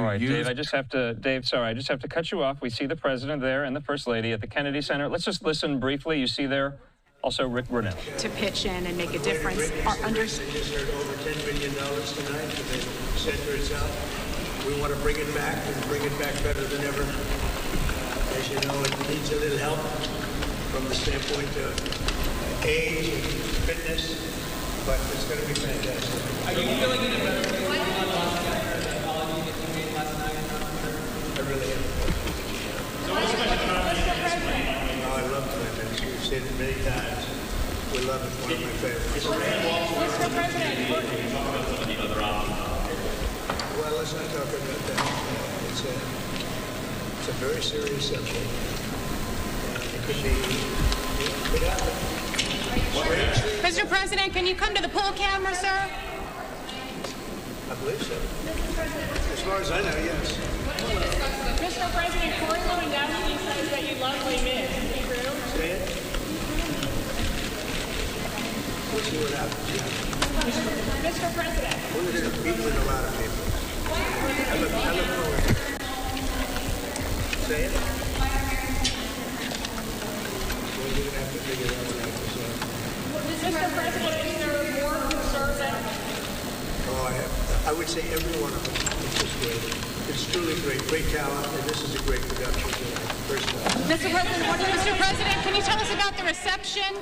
right, Dave, sorry, I just have to cut you off. We see the president there and the first lady at the Kennedy Center. Let's just listen briefly. You see there also Rick Brunel. To pitch in and make a difference. They just heard over $10 billion tonight for the center itself. We want to bring it back and bring it back better than ever. As you know, it needs a little help from the standpoint of age and fitness, but it's going to be fantastic. Are you feeling it better than the last apology that you made last night? I really am. So what's the question about I love Clemens. We've said it many times. We love it. One of my favorites. Mr. President, can you talk about some of the other options? Well, let's not talk about that. It's a very serious subject. It could be, could happen. Mr. President, can you come to the pool camera, sir? I believe so. As far as I know, yes. Mr. President, Corey Lewandowski says that you love Les Mis. Is it true? Say it. We'll see what happens. Yeah. Mr. President. We're going to meet with a lot of people. I look forward to it. Say it. We're going to have to figure that one out. Mr. President, is there more conservative? I would say every one of them is just great. It's truly great talent, and this is a great production. First of all. Mr. President, can you tell us about the reception?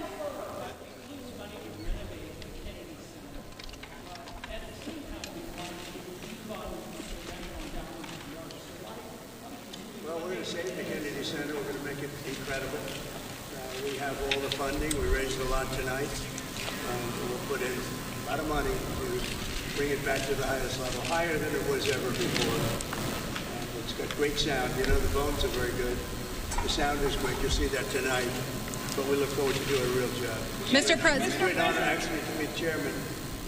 Well, we're going to save the Kennedy Center. We're going to make it incredible. We have all the funding. We raised a lot tonight. We'll put in a lot of money to bring it back to the highest level, higher than it was ever before. It's got great sound. You know, the bones are very good. The sound is great. You'll see that tonight. But we look forward to doing a real job. Mr. President. It's a great honor, actually, to be chairman.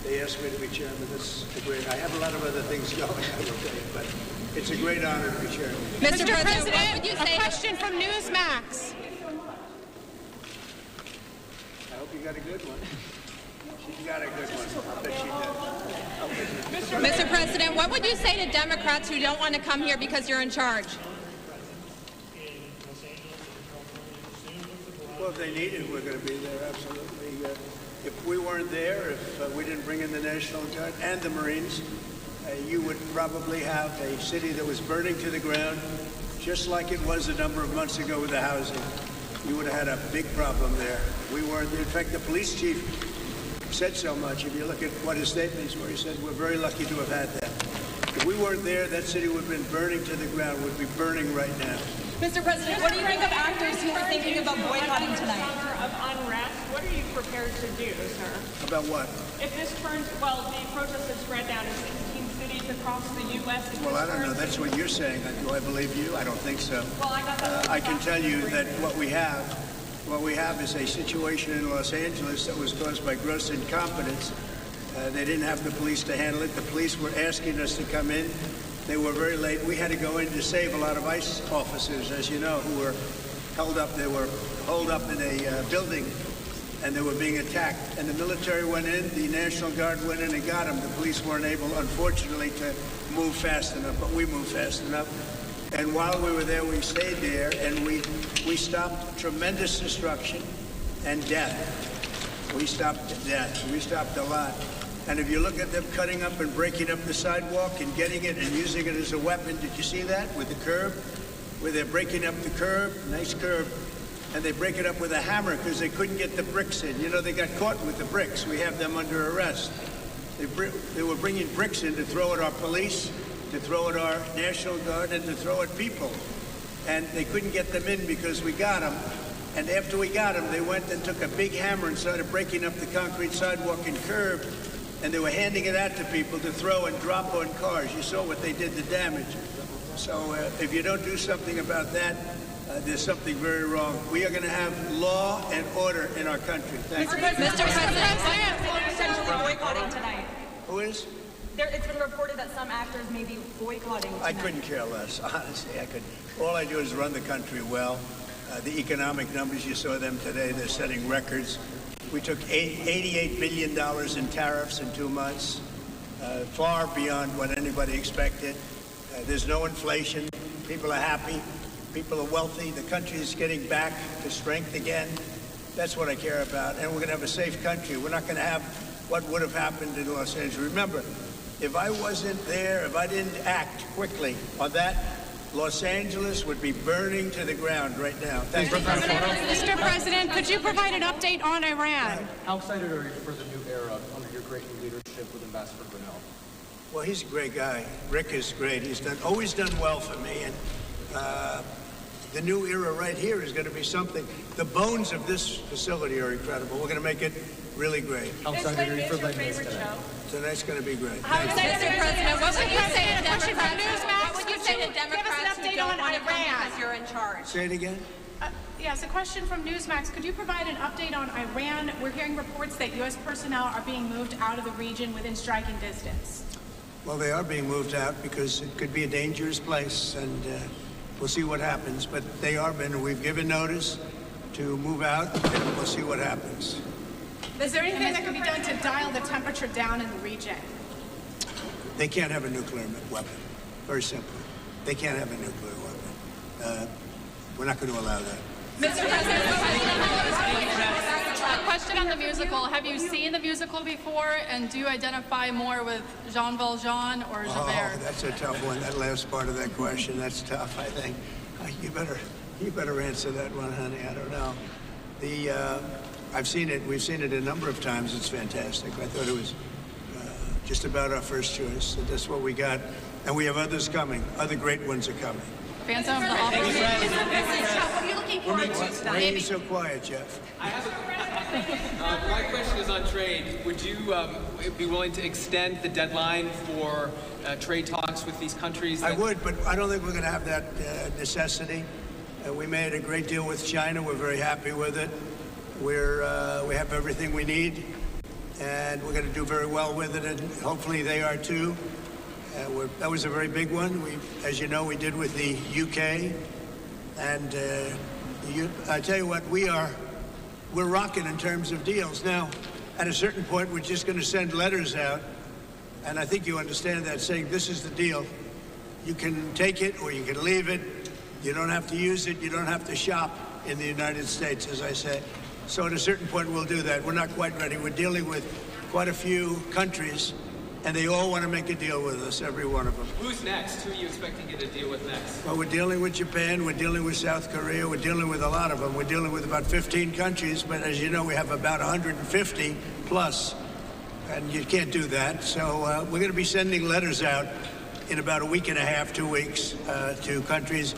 They asked me to be chairman. That's a great. I have a lot of other things going, I will tell you, but it's a great honor to be chairman. Mr. President, what would you say? A question from Newsmax. I hope you got a good one. She got a good one. I bet she did. Mr. President, what would you say to Democrats who don't want to come here because you're in charge? Well, if they need it, we're going to be there, absolutely. If we weren't there, if we didn't bring in the National Guard and the Marines, you would probably have a city that was burning to the ground, just like it was a number of months ago with the housing. You would have had a big problem there. We weren't there. In fact, the police chief said so much. If you look at what his statements were, he said, we're very lucky to have had that. If we weren't there, that city would have been burning to the ground, would be burning right now. Mr. President, what do you think of actors who are thinking about boycotting tonight? Of unrest, what are you prepared to do, sir? About what? If this turns, well, the protests have spread down to 16 cities across the U.S. Well, I don't know. That's what you're saying. Do I believe you? I don't think so. Well, I got that. I can tell you that what we have is a situation in Los Angeles that was caused by gross incompetence. They didn't have the police to handle it. The police were asking us to come in. They were very late. We had to go in to save a lot of ICE officers, as you know, who were held up. They were holed up in a building, and they were being attacked. And the military went in. The National Guard went in and got them. The police weren't able, unfortunately, to move fast enough, but we moved fast enough. And while we were there, we stayed there, and we stopped tremendous destruction and death. We stopped death. We stopped a lot. And if you look at them cutting up and breaking up the sidewalk and getting it and using it as a weapon, did you see that with the curb? Where they're breaking up the curb, nice curb, and they break it up with a hammer because they couldn't get the bricks in. You know, they got caught with the bricks. We have them under arrest. They were bringing bricks in to throw at our police, to throw at our National Guard, and to throw at people. And they couldn't get them in because we got them. And after we got them, they went and took a big hammer and started breaking up the concrete sidewalk and curb. And they were handing it out to people to throw and drop on cars. You saw what they did, the damage. So if you don't do something about that, there's something very wrong. We are going to have law and order in our country. Thank you. Mr. President, essentially boycotting tonight. Who is? It's been reported that some actors may be boycotting tonight. I couldn't care less, honestly. I couldn't. All I do is run the country well. The economic numbers, you saw them today. They're setting records. We took $88 billion in tariffs in 2 months, far beyond what anybody expected. There's no inflation. People are happy. People are wealthy. The country is getting back to strength again. That's what I care about. And we're going to have a safe country. We're not going to have what would have happened in Los Angeles. Remember, if I wasn't there, if I didn't act quickly on that, Los Angeles would be burning to the ground right now. Thank you. Mr. President, could you provide an update on Iran? How excited are you for the new era under your great new leadership with Ambassador Grinnell? Well, he's a great guy. Rick is great. He's always done well for me. And the new era right here is going to be something. The bones of this facility are incredible. We're going to make it really great. How excited are you for your LiveNOW favorite today? show? Tonight's going to be great. Mr. President, what would you say to Democrats? What What would you say to Democrats who don't want to come because you're in charge? Say it again. Yes, a question from Newsmax. Could you provide an update on Iran? We're hearing reports that U.S. personnel are being moved out of the region within striking distance. Well, they are being moved out because it could be a dangerous place, and we'll see what happens. But they are been. We've given notice to move out, and we'll see what happens. Is there anything that can be done to dial the temperature down in the region? They can't have a nuclear weapon. Very simple. They can't have a nuclear weapon. We're not going to allow that. Mr. President, A question on the musical. Have you seen the musical before, and do you identify more with Jean Valjean or Oh, Javert? that's a tough one. That last part of that question, that's tough, I think. You better answer that one, honey. I don't know. I've seen it. We've seen it a number of times. It's fantastic. I thought it was just about our first choice. So that's what we got. And we have others coming. Other great ones are coming. Phantom of the Opera. what are you looking forward to Why are you so quiet, Jeff? My question is on trade. Would you be willing to extend the deadline for trade talks with these countries? I would, but I don't think we're going to have that necessity. We made a great deal with China. We're very happy with it. We have everything we need, and we're going to do very well with it, and hopefully they are too. That was a very big one. As you know, we did with the UK, and I tell you what, we're rocking in terms of deals. Now, at a certain point, we're just going to send letters out, and I think you understand that, saying this is the deal. You can take it or you can leave it. You don't have to use it. You don't have to shop in the United States, as I say. So at a certain point, we'll do that. We're not quite ready. We're dealing with quite a few countries, and they all want to make a deal with us, every one of them. Who's next? Who are you expecting to get a deal with next? Well, we're dealing with Japan. We're dealing with South Korea. We're dealing with a lot of them. We're dealing with about 15 countries, but as you know, we have about 150 plus, and you can't do that. So we're going to be sending letters out in about a week and a half, 2 weeks, to countries,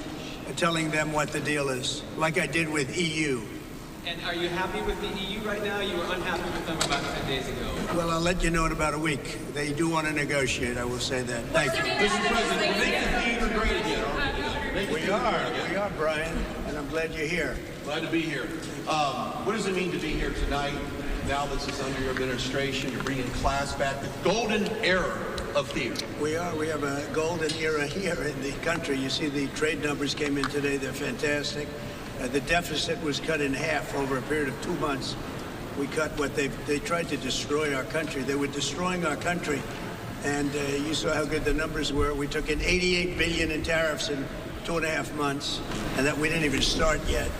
telling them what the deal is, like I did with EU. And are you happy with the EU right now? You were unhappy with them about 10 days ago. Well, I'll let you know in about a week. They do want to negotiate, I will say that. Thank you. Mr. President, make the theater great again, aren't we? We are, Brian, and I'm glad you're here. Glad to be here. What does it mean to be here tonight? Now this is under your administration, you're bringing class back, the golden era of theater. We have a golden era here in the country. You see the trade numbers came in today. They're fantastic. The deficit was cut in half over a period of 2 months. We cut what they tried to destroy our country. They were destroying our country. And you saw how good the numbers were. We took in $88 billion in tariffs in 2.5 months, and that we didn't even start yet.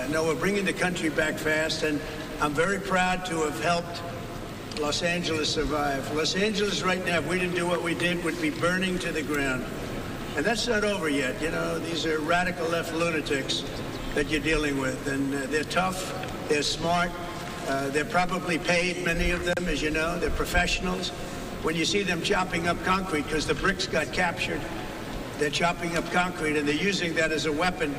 No, we're bringing the country back fast, and I'm very proud to have helped Los Angeles survive. Los Angeles right now, if we didn't do what we did, would be burning to the ground. And that's not over yet. You know, these are radical left lunatics that you're dealing with. And they're tough, they're smart, they're probably paid, many of them, as you know. They're professionals. When you see them chopping up concrete, because the bricks got captured, they're chopping up concrete and they're using that as a weapon.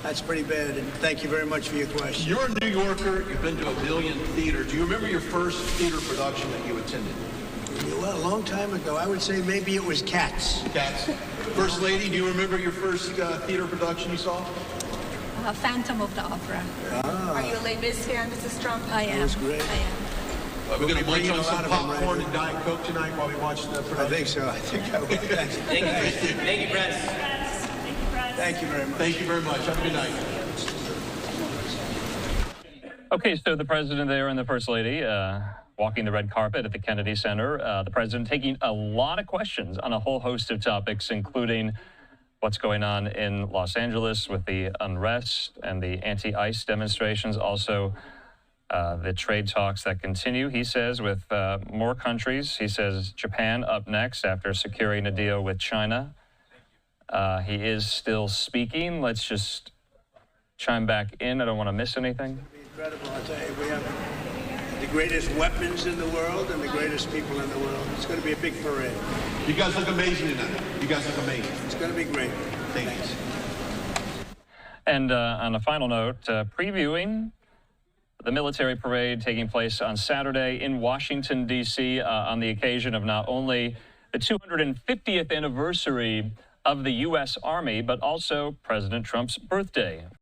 That's pretty bad, and thank you very much for your question. You're a New Yorker, you've been to a billion theaters. Do you remember your first theater production that you attended? Well, a long time ago. I would say maybe it was Cats. Cats. First Lady, do you remember your first theater production you saw? Phantom of the Opera. Are you a Les Mis fan, Mrs. Trump? I am. That was great. I am. We're going to munch bringing on a some lot of them popcorn right and Diet Coke tonight while we watch the production. I think so. I think I will. Thank you. Thank you, Brett. Thank you very much. Thank you very much. Have a good night. Okay, so the president there and the first lady walking the red carpet at the Kennedy Center. The president taking a lot of questions on a whole host of topics, including what's going on in Los Angeles with the unrest and the anti-ICE demonstrations. Also, the trade talks that continue, he says, with more countries. He says Japan up next after securing a deal with China. He is still speaking. Let's just chime back in. I don't want to miss anything. Incredible. I'll tell you, we have the greatest weapons in the world and the greatest people in the world. It's going to be a big parade. You guys look amazing tonight. You guys look amazing. It's going to be great. Thanks. And on a final note, previewing the military parade taking place on Saturday in Washington, D.C. On the occasion of not only the 250th anniversary of the U.S. Army, but also President Trump's birthday.